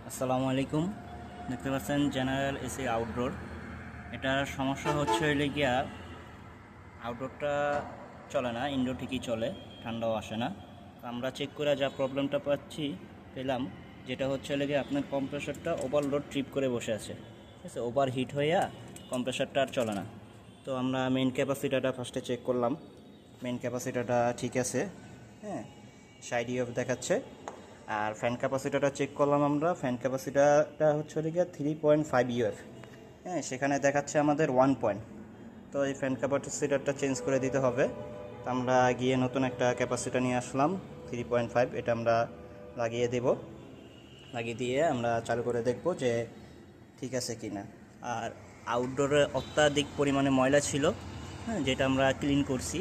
আসসালামু আলাইকুম। দেখতে পাচ্ছেন জেনারেল এসি আউটডোর। এটার সমস্যা হচ্ছে হইলে গিয়া আউটডোরটা চলে না, ইনডোর ঠিকই চলে, ঠান্ডাও আসে না। তো আমরা চেক করে যা প্রবলেমটা পেলাম যেটা হচ্ছে হইলে গিয়ে আপনার কম্প্রেসরটা ওভারলোড ট্রিপ করে বসে আছে, ঠিক আছে, ওভার হিট হইয়া কম্প্রেসরটা আর চলে না। তো আমরা মেইন ক্যাপাসিটারটা ফার্স্টে চেক করলাম। মেইন ক্যাপাসিটারটা ঠিক আছে, হ্যাঁ, 60 ইউএফ দেখাচ্ছে। আর ফ্যান ক্যাপাসিটারটা চেক করলাম আমরা, ফ্যান ক্যাপাসিটারটা হচ্ছে হচ্ছে 3.5 ইউএফ, হ্যাঁ, সেখানে দেখাচ্ছে আমাদের 1 পয়েন্ট। তো এই ফ্যান ক্যাপাসিটারটা চেঞ্জ করে দিতে হবে। তো আমরা গিয়ে নতুন একটা ক্যাপাসিটার নিয়ে আসলাম 3.5, এটা আমরা লাগিয়ে দেব। লাগিয়ে দিয়ে আমরা চালু করে দেখব যে ঠিক আছে কি না। আর আউটডোরে অত্যাধিক পরিমাণে ময়লা ছিল, হ্যাঁ, যেটা আমরা ক্লিন করছি।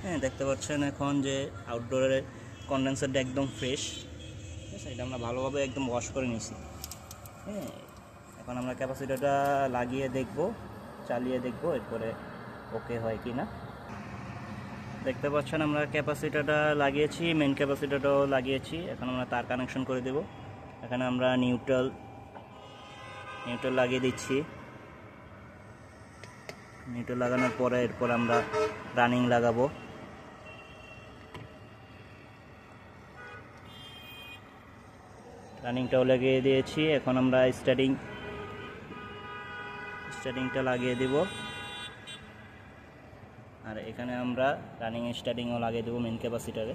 হ্যাঁ, দেখতে পাচ্ছেন এখন যে আউটডোরের কন্ডেন্সারটা একদম ফ্রেশ, ঠিক আছে, এটা আমরা ভালোভাবে একদম ওয়াশ করে নিছি। হ্যাঁ, এখন আমরা ক্যাপাসিটারটা লাগিয়ে দেখব, চালিয়ে দেখব, এরপরে ওকে হয় কি না। দেখতে পাচ্ছেন আমরা ক্যাপাসিটারটা লাগিয়েছি, মেন ক্যাপাসিটারটাও লাগিয়েছি। এখন আমরা তার কানেকশন করে দেব। এখানে আমরা নিউট্রাল লাগিয়ে দিচ্ছি। নিউট্রাল লাগানোর পরে এরপর আমরা রানিং লাগাবো। রানিংটাও লাগিয়ে দিয়েছি। এখন আমরা স্টার্টিংটা লাগিয়ে দেব। আর এখানে আমরা রানিং স্টার্টিংও লাগিয়ে দেবো মেন ক্যাপাসিটারে।